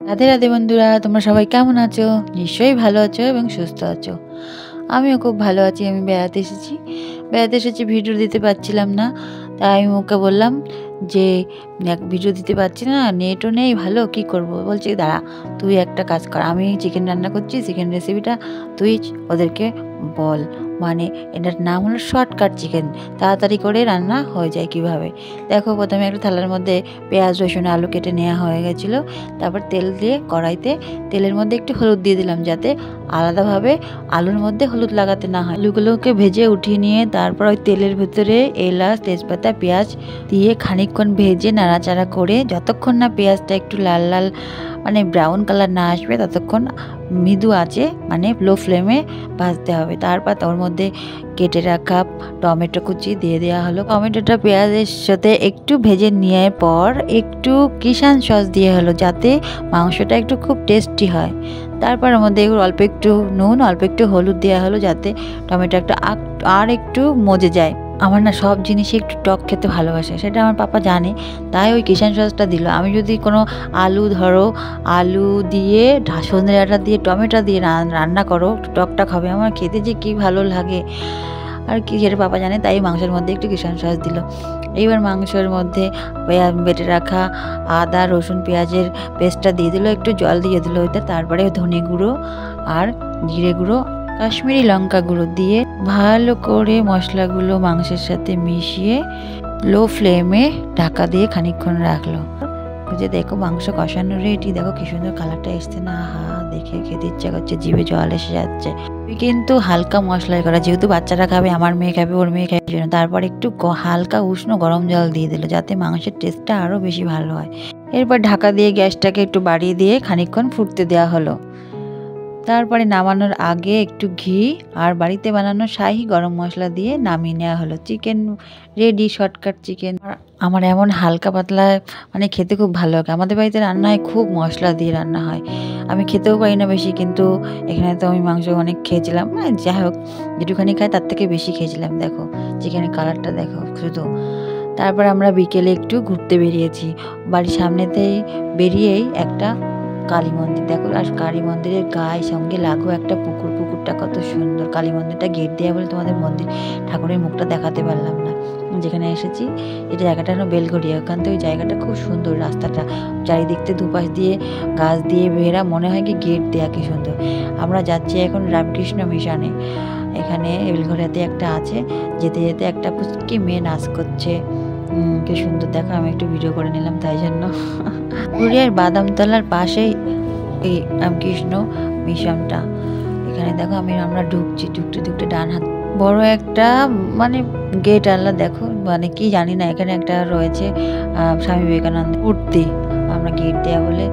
রাধে রাধে বন্ধুরা, তোমরা সবাই কেমন আছো? নিশ্চয়ই ভালো আছো এবং সুস্থ আছো। আমিও খুব ভালো আছি। আমি বেড়াতে এসেছি ভিডিও দিতে পারছিলাম না, তাই আমি ওকে বললাম যে ভিডিও দিতে পারছি না, নেটও নেই ভালো, কি করব। বলছি দাঁড়া, তুই একটা কাজ কর, আমি চিকেন রান্না করছি, চিকেন রেসিপিটা তুই ওদেরকে বল। মানে এটার নাম হলো শর্টকাট চিকেন, তাড়াতাড়ি করে রান্না হয়ে যায় কিভাবে। দেখো, প্রথমে একটা থালার মধ্যে পেঁয়াজ রসুন আলু কেটে নেওয়া হয়ে গেছিলো। তারপর তেল দিয়ে কড়াইতে তেলের মধ্যে একটু হলুদ দিয়ে দিলাম, যাতে আলাদাভাবে আলুর মধ্যে হলুদ লাগাতে না হয়। আলুগুলোকে ভেজে উঠিয়ে নিয়ে তারপর ওই তেলের ভেতরে এলাচ তেজপাতা পেঁয়াজ দিয়ে খানিকক্ষণ ভেজে নাড়াচাড়া করে যতক্ষণ না পেঁয়াজটা একটু লাল লাল মানে ব্রাউন কালার না আসবে ততক্ষণ মৃদু আঁচে মানে লো ফ্লেমে ভাজতে হবে। তারপর ওর মধ্যে কেটে রাখা টমেটো কুচি দিয়ে দেওয়া হলো। টমেটোটা পেঁয়াজের সাথে একটু ভেজে নেওয়ার পর একটু কিষান সস দিয়ে হলো, যাতে মাংসটা একটু খুব টেস্টি হয়। তারপর ওর মধ্যে অল্প একটু নুন অল্প একটু হলুদ দেওয়া হলো, যাতে টমেটো আর একটু মজে যায়। আমার না সব জিনিসই একটু টক খেতে ভালোবাসে, সেটা আমার পাপা জানে, তাই ওই কিষান সসটা দিল। আমি যদি কোনো আলু দিয়ে সজনে ডাঁটা দিয়ে টমেটো দিয়ে রান্না করো, টকটা খাবে, আমার খেতে যে কী ভালো লাগে আর কি, সেটা পাপা জানে, তাই মাংসের মধ্যে একটু কিষান সস দিল। এইবার মাংসের মধ্যে বেটে রাখা আদা রসুন পেঁয়াজের পেস্টটা দিয়ে দিল, একটু জল দিয়ে দিল ওইটা। তারপরে ধনে গুঁড়ো আর জিরে গুঁড়ো কাশ্মীরি লঙ্কা গুঁড়ো দিয়ে ভালো করে মশলাগুলো মাংসের সাথে মিশিয়ে লো ফ্লেমে ঢাকা দিয়ে খানিকক্ষণ রাখলো। যে দেখো মাংস কষানো রেডি, দেখো কি সুন্দর কালারটা এসছে না, দেখে খেতে ইচ্ছা করছে, জিভে জল এসে যাচ্ছে। কিন্তু হালকা মশলাই করা, যেহেতু বাচ্চারা খাবে, আমার মেয়ে খাবে, ওর মেয়ে খাবে জন্য। তারপর একটু হালকা উষ্ণ গরম জল দিয়ে দিল, যাতে মাংসের টেস্টটা আরও বেশি ভালো হয়। এরপর ঢাকা দিয়ে গ্যাসটাকে একটু বাড়িয়ে দিয়ে খানিকক্ষণ ফুটতে দেওয়া হলো। তারপরে নামানোর আগে একটু ঘি আর বাড়িতে বানানো শাহি গরম মশলা দিয়ে নামিয়ে নেওয়া হলো। Chicken ready, shortcut chicken. আমার এমন হালকা পাতলা মানে খেতে খুব ভালো লাগে। আমাদের বাড়িতে রান্না হয় খুব মশলা দিয়ে রান্না হয়, আমি খেতেও পারি না বেশি, কিন্তু এখানে তো আমি মাংস অনেক খেয়েছিলাম, যাই হোক যেটুখানি খাই তার থেকে বেশি খেয়েছিলাম। দেখো চিকেনের কালারটা দেখো শুধু। তারপর আমরা বিকেলে একটু ঘুরতে বেরিয়েছি, বাড়ির সামনেতেই বেরিয়েই একটা কালী মন্দির দেখো, আর কালী মন্দিরের গায়ে সঙ্গে লাগো একটা পুকুরটা কত সুন্দর। কালী মন্দিরটা গেট দেওয়া বলে তোমাদের মন্দির ঠাকুরের মুখটা দেখাতে পারলাম না। যেখানে এসেছি এই জায়গাটা হলো বেলঘড়িয়া, ওখান থেকে ওই জায়গাটা খুব সুন্দর, রাস্তাটা চারিদিকতে দুপাশ দিয়ে গাছ দিয়ে ঘেরা, মনে হয় কি গেট দেওয়া, কি সুন্দর। আমরা যাচ্ছি এখন রামকৃষ্ণ মিশনে, এখানে বেলঘড়িয়াতে একটা আছে, যেতে যেতে একটা পুচকি মেয়ে নাচ করছে, কি সুন্দর দেখো। আমি একটু ভিডিও করে নিলাম তাই জন্য। পুরুলিয়ার বাদামতলার পাশেই এই রামকৃষ্ণ মিশনটা। এখানে দেখো আমরা ঢুকতে ডান হাত বড় একটা মানে গেট আল্লাহ দেখো, মানে কি জানি না, এখানে একটা রয়েছে স্বামী বিবেকানন্দ মূর্তি। আমরা গেট দেওয়া বলে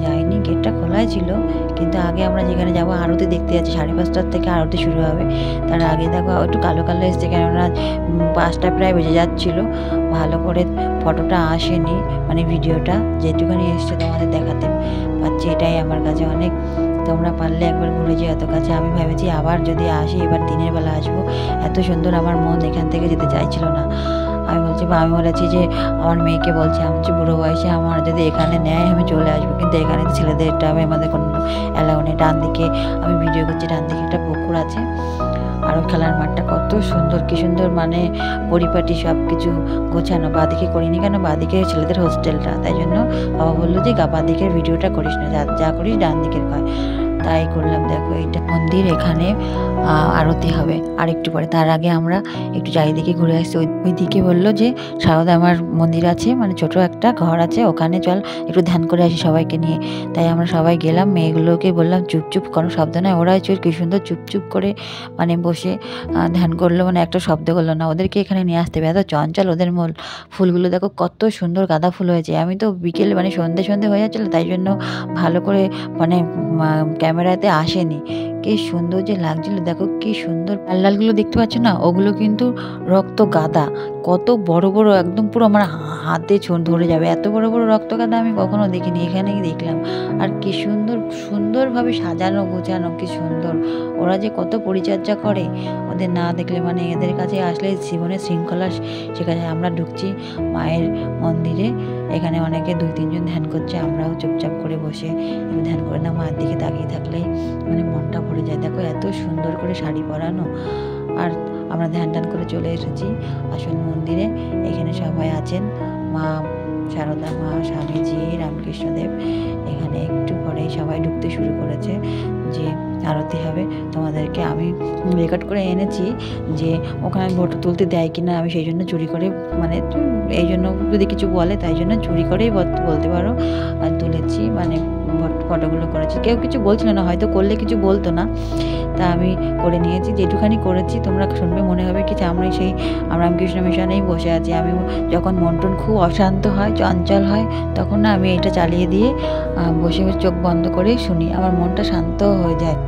যাইনি, গেটটা খোলাই ছিল, কিন্তু আগে আমরা যেখানে যাবো আরতি দেখতে যাচ্ছি, 5:30 থেকে আরতি শুরু হবে। তার আগে দেখো একটু কালো এসছে, কেননা 5টা প্রায় বেজে যাচ্ছিলো, ভালো করে ফটোটা আসেনি, মানে ভিডিওটা যেটুখানি এসছে তোমাদের দেখাতে পাচ্ছি, এটাই আমার কাছে অনেক। তোমরা পারলে একবার ঘুরে যেও, এত কাছে। আমি ভেবেছি আবার যদি আসি এবার দিনের বেলা আসবো, এত সুন্দর, আমার মন এখান থেকে যেতে চাইছিল না। আমি বলেছি যে আমার মেয়েকে বলছি, আমি হচ্ছে বুড়ো বয়সে আমার যদি এখানে নেয় আমি চলে আসবো, কিন্তু এখানে ছেলেদেরটা হবে, আমাদের কোনো অ্যালাউ নেই। ডান দিকে আমি ভিডিও করছি, ডান দিকে একটা পুকুর আছে, আর ওই খেলার মাঠটা কত সুন্দর, কি সুন্দর, মানে পরিপাটি সব কিছু গোছানো। বাঁদিকে করিনি কেন, বাঁদিকে ছেলেদের হোস্টেলটা, তাই জন্য বাবা বললো যে বাঁদিকের ভিডিওটা করিস না, যা করিস ডান দিকের কর, তাই করলাম। দেখো এইটা মন্দির, এখানে আরতি হবে আর একটু পরে। তার আগে আমরা একটু চারিদিকে ঘুরে আসছি। ওই দিকে বললো যে সারদা আমার মন্দির আছে, মানে ছোট একটা ঘর আছে, ওখানে চল একটু ধ্যান করে আসি সবাইকে নিয়ে। তাই আমরা সবাই গেলাম, মেয়েগুলোকে বললাম চুপচুপ, কোনো শব্দ নয়, ওরাই কি সুন্দর চুপচুপ করে মানে বসে ধ্যান করলো, মানে একটা শব্দ করলো না। ওদেরকে এখানে নিয়ে আসতে হবে, এত চঞ্চল ওদের ফুলগুলো দেখো কত সুন্দর গাঁদা ফুল হয়েছে। আমি তো বিকেলে মানে সন্ধে হয়ে যাচ্ছিলো, তাই জন্য ভালো করে মানে ক্যামেরাতে আসেনি, কি সুন্দর যে লাগছিল। দেখো কি সুন্দর লালগুলো দেখতে পাচ্ছ না, ওগুলো কিন্তু রক্ত গাঁদা, কত বড় বড়, একদম পুরো আমার হাতে ধরে যাবে, এত বড় বড় রক্ত গাঁদা আমি কখনো দেখিনি, এখানেই দেখলাম। আর কি সুন্দরভাবে সাজানো গোছানো, কি সুন্দর। ওরা যে কত পরিচর্যা করে, ওদের না দেখলে মানে এদের কাছে আসলে জীবনের শৃঙ্খলা শেখা যায়। আমরা ঢুকছি মায়ের মন্দিরে, এখানে অনেকে 2-3 জন ধ্যান করছে, আমরাও চুপচাপ করে বসে একটু ধ্যান করে না, মায়ের দিকে তাকিয়ে থাকলেই মানে মনটা ভরে যায়। দেখো এত সুন্দর করে শাড়ি পরানো। আর আমরা ধ্যান টান করে চলে এসেছি আসল মন্দিরে। এখানে সবাই আছেন, মা শারদা মা, স্বামীজি, রামকৃষ্ণদেব। এখানে একটু পরেই সবাই ঢুকতে শুরু করেছে যে আরতি হবে। তোমাদেরকে আমি রেকর্ড করে এনেছি যে ওখানে ফটো তুলতে দেয় কিনা, আমি সেই জন্য চুরি করে, মানে এই জন্য যদি কিছু বলে তাই জন্য চুরি করেই বলতে পারো আর তুলেছি, মানে ফটোগুলো করেছি। কেউ কিছু বলছিল না, হয়তো করলে কিছু বলতো না, তা আমি করে নিয়েছি। যেটুখানি করেছি তোমরা শুনবে মনে হবে কি আমরা সেই রামকৃষ্ণ মিশনেই বসে আছি। আমি যখন মন টন খুব অশান্ত হয়, চঞ্চল হয়, তখন না আমি এটা চালিয়ে দিয়ে বসে বসে চোখ বন্ধ করে শুনি, আমার মনটা শান্ত হয়ে যায়।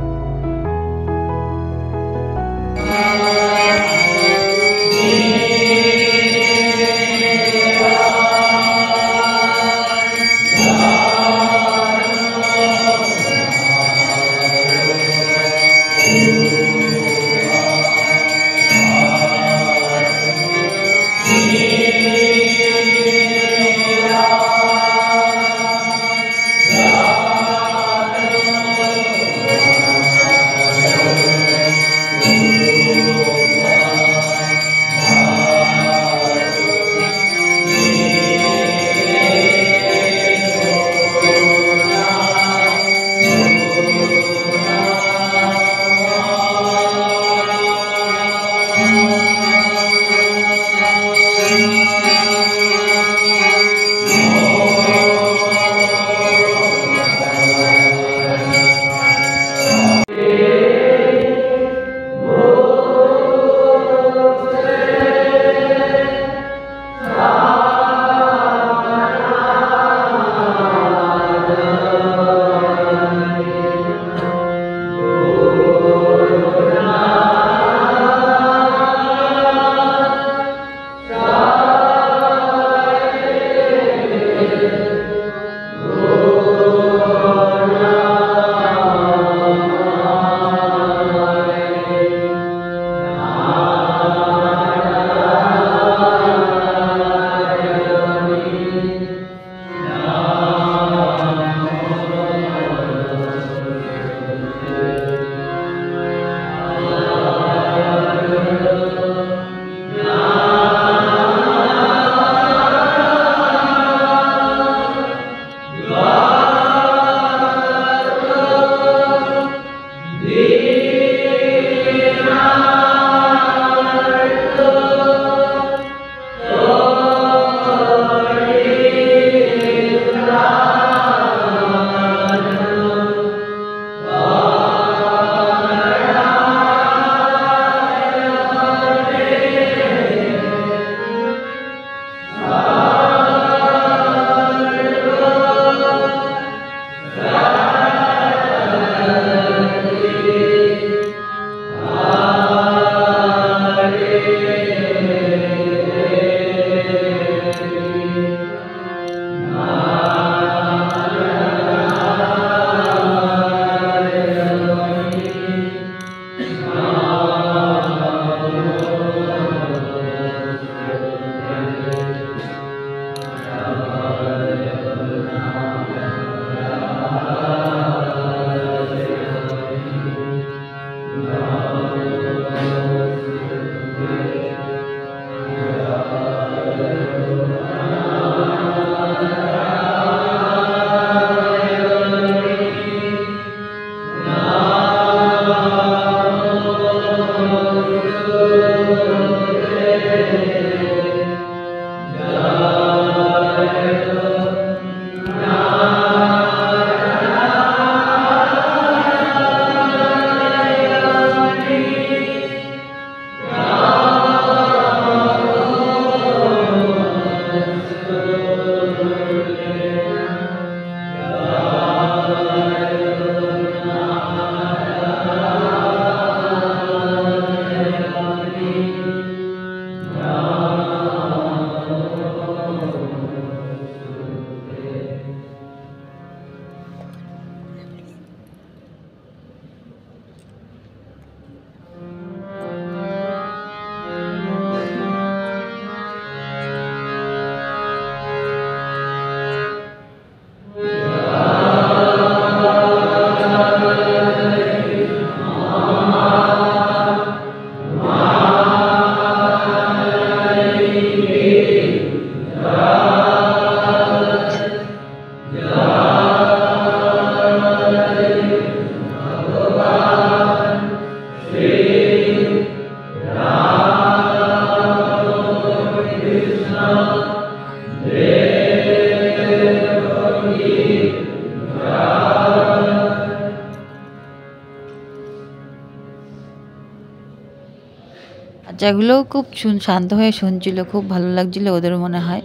বাচ্চাগুলোও খুব শান্ত হয়ে শুনছিল, খুব ভালো লাগছিল ওদেরও মনে হয়।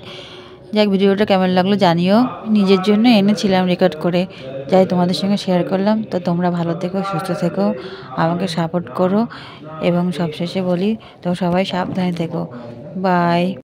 যাক, ভিডিওটা কেমন লাগলো জানিও। নিজের জন্য এনেছিলাম রেকর্ড করে, যাই তোমাদের সঙ্গে শেয়ার করলাম। তো তোমরা ভালো থেকো, সুস্থ থেকো, আমাকে সাপোর্ট করো এবং সবশেষে বলি তো সবাই সাবধানে থেকো। বাই।